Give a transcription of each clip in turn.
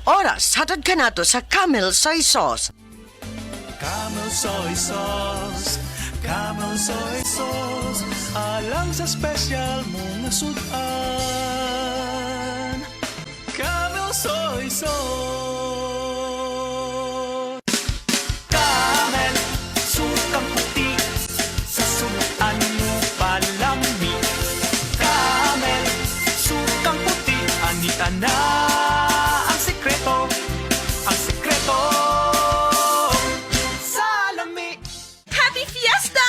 Oras, hatod ka nato sa Camel Soy Sauce. Camel Soy Sauce, Camel Soy Sauce, alang sa special mong nasudan. Camel Soy Sauce. Camel, sukang puti, sa sunuan mo palami. Camel, sukang puti, anita na ang sekreto, ang sekreto. Happy Fiesta!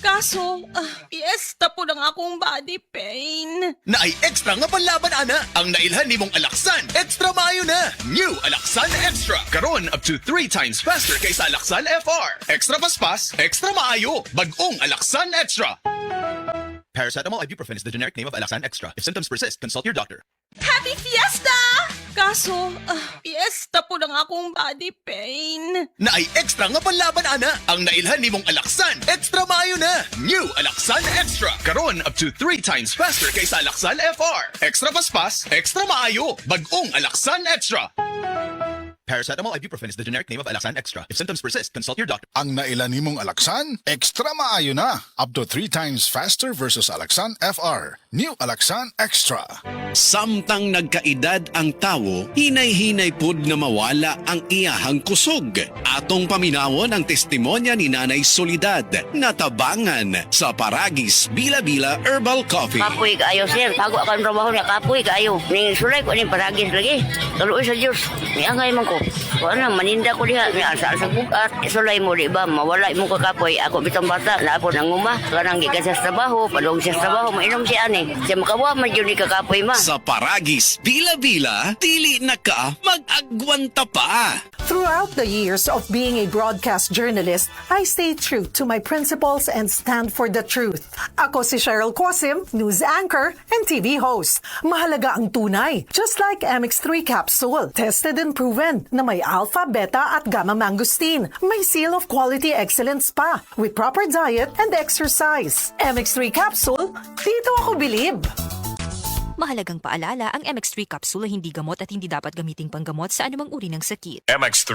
Kaso, fiesta po ng akong body pain. Naay extra nga panlaban ana ang nailhan nimong Alaksan. Extra maayo na. New Alaksan Extra. Karon up to 3 times faster kaysa Alaksan FR. Extra paspas, extra maayo. Bagong Alaksan Extra. Paracetamol ibuprofen is the generic name of Alaksan Extra. If symptoms persist, consult your doctor. Happy Fiesta! Kaso, fiesta po ng akong body pain. Naay extra nga panlaban ana ang nailhan nimong Alaksan. Extra maayo na. New Alaksan Extra. Karon up to 3 times faster kaysa Alaksan FR. Extra paspas, extra maayo. Bagong Alaksan Extra. Paracetamol ibuprofen is the generic name of Alaksan Extra. If symptoms persist, consult your doctor. Ang nailan nimong Alaksan, extra maayo na. Up to 3 times faster versus Alaksan FR. New Alaksan Extra. Samtang nagkaedad ang tawo, hinay-hinay pud na mawala ang iyahang kusog. Atong paminawon ang testimonya ni Nanay Solidad na tabangan sa Paragis Bila-Bila Herbal Coffee. Kapoy kaayo, sir. Bago ako ang trabaho niya, kapoy kaayo. Ning sulay ko ning paragis lagi. Tuloy sa Diyos. May angay man ko. Kung ano, maninda ko diha. May asa sa bukat. Sulay mo, di ba? Mawala mo ka kapoy. Ako bitang bata. Naapon ang uma. Kanang gikas sa trabaho. Padong siya sa trabaho. Mainom siya ani. Siya makawa man yun ni kakapoy ma. Sa Paragis Bila-Bila, dili na ka mag-agwanta pa. Throughout the years of being a broadcast journalist, I stay true to my principles and stand for the truth. Ako si Cheryl Cosim, news anchor and TV host. Mahalaga ang tunay, just like MX3 capsule. Tested and proven na may alpha, beta at gamma mangosteen. May seal of quality excellence pa with proper diet and exercise. MX3 capsule, dito ako bilib. Mahalagang paalala, ang MX3 capsule ay hindi gamot at hindi dapat gamiting panggamot sa anumang uri ng sakit. MX3,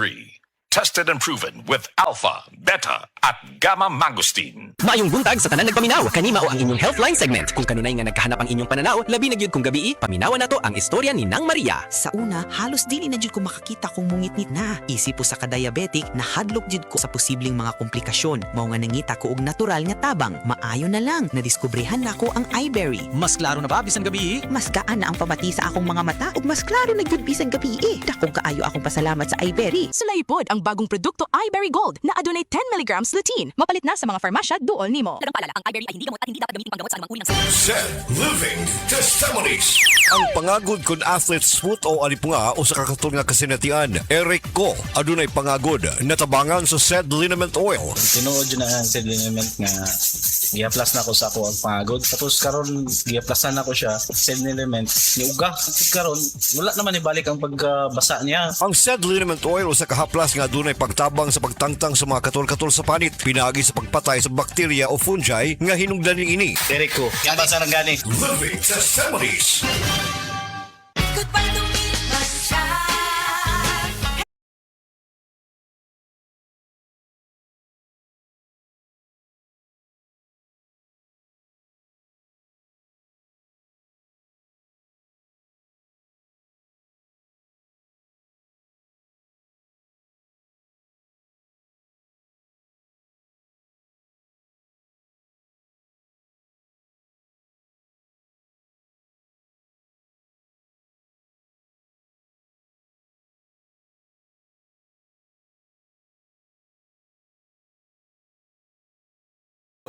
tested and proven with alpha, beta, at gamma mangosteen. Maayong buntag sa tanan nagpaminaw. Kanima o ang inyong Healthline segment. Kung kanunay nga nagkahanap ang inyong pananaw, labi na gyud kung gabi, paminawan nato ang istorya ni Nang Maria. Sa una, halos dili na jud ko makakita kung mungit-ngit na. Isip po sa ka-diabetic, nahadlok jud ko sa posibleng mga komplikasyon. Mao nga nangita ko og natural nga tabang. Maayo na lang, nadiskubrehan na ko ang iBerry. Mas klaro na ba bisan gabi? Mas gaan na ang pamati sa akong mga mata ug mas klaro na gyud bisan gabi. Dakong kaayo akong pasalamat sa iBerry. Sulaypod ang bagong produkto iBerry Gold na adunay 10 mg lutein. Mapalit na sa mga farmasya duol nimo. Lagang paalala, ang iBerry ay hindi gamot at hindi dapat gamitin panggamot sa anumang uri ng sakit. Said Living Testimonies. Ang pangagod kun athlete smooth o alipunga o sa kakatol nga kasinatian, Eric Ko, adunay pangagod, natabangan sa said liniment oil. Tinuod yun na ang said liniment nga giaplas na ko sa ako ang pangagod. Tapos karon giaplasan na ko siya said liniment ni uga. Karon wala naman ibalik ang pagbasa niya. Ang said liniment oil sa kahaplas nga adunay pagtabang sa pagtangtang sa mga katol-katol sa panit, pinagi sa pagpatay sa bakterya o fungi nga hinungdan ini. Eric Ko, yan ba sa gani? Living Testimonies. Goodbye to me,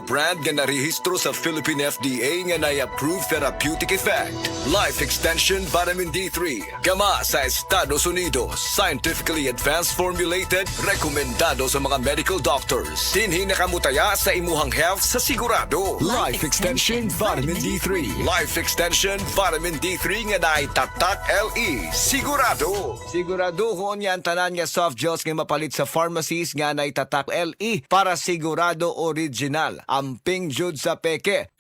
Brand nga narehistro sa Philippine FDA nga na-approve therapeutic effect. Life Extension Vitamin D3. Gama sa Estados Unidos. Scientifically advanced formulated. Rekomendado sa mga medical doctors. Dinhi nakamutaya sa imuhang health sa sigurado. Life Extension Vitamin D3. Life Extension Vitamin D3 nga naitatak LE. Sigurado. Siguraduhon yan tanan nga soft gels nga mapalit sa pharmacies nga naitatak LE para sigurado original. Amping jud sa peke.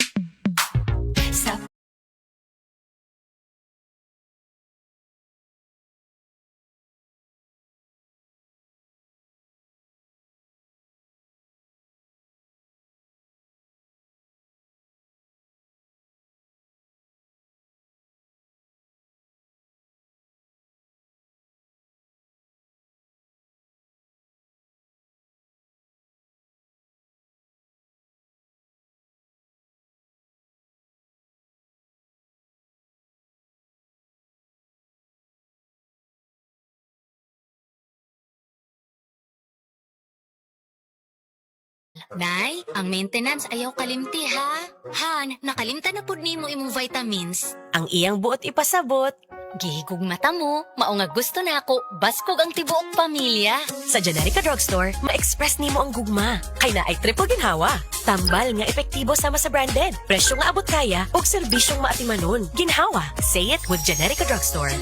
Nay, ang maintenance ayaw kalimti ha. Han, nakalimta na pud nimo imong vitamins. Ang iyang buot ipasabot. Gihigog mata mo, mao nga gusto na ako, baskog ang tibuok pamilya. Sa Generica Drugstore, ma-express nimo ang gugma. Kay na ay triple ginhawa. Tambal nga epektibo sama sa branded. Presyo nga abot kaya ug serbisyong maatimanon. Ginhawa. Say it with Generica Drugstore.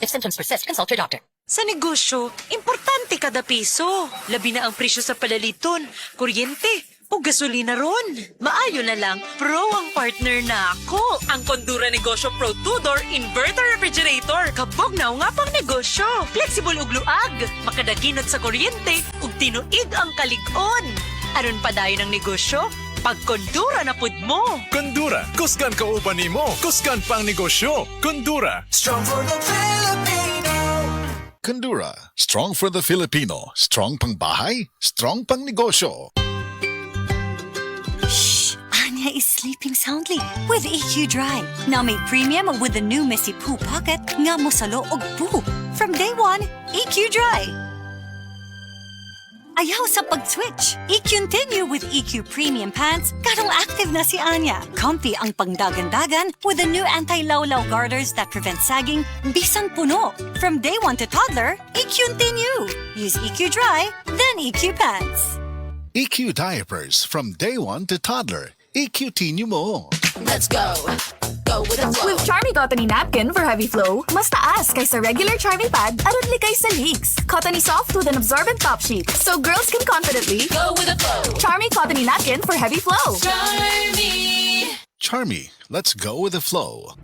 If symptoms persist, consult your doctor. Sa negosyo, importante kada piso. Labi na ang presyo sa palaliton, kuryente, o gasolina ron. Maayo na lang, Pro ang partner na ako. Ang Condura Negosyo Pro 2-door Inverter Refrigerator. Kabog na nga pang negosyo. Flexible ug luag. Makadaginot sa kuryente ug tinuig ang kalig-on. Aron pa dayon ang negosyo, pag Condura na pud mo. Condura, kusgan kauban nimo, kusgan pang negosyo. Condura. Strong for the Filipino. Condura, strong for the Filipino. Strong pang bahay, strong pang negosyo. Anya is sleeping soundly with EQ Dry. Now made premium with the new Messy Poo Pocket nga musalo og poo. From day one, EQ Dry. Ayaw sa pag-switch. I-continue with EQ Premium Pants. Karong active na si Anya. Comfy ang pangdagan-dagan with the new anti-lawlaw garters that prevent sagging bisan puno. From day one to toddler, I-continue. Use EQ Dry, then EQ Pants. EQ diapers from day 1 to toddler. EQT nyo mo. Let's go. Go with the flow. With Charmy Cottony Napkin for heavy flow, mas taas kaysa regular Charmy Pad aron likay sa leaks. Cottony soft with an absorbent top sheet, so girls can confidently go with the flow. Charmy Cottony Napkin for heavy flow. Charmy, let's go with the flow.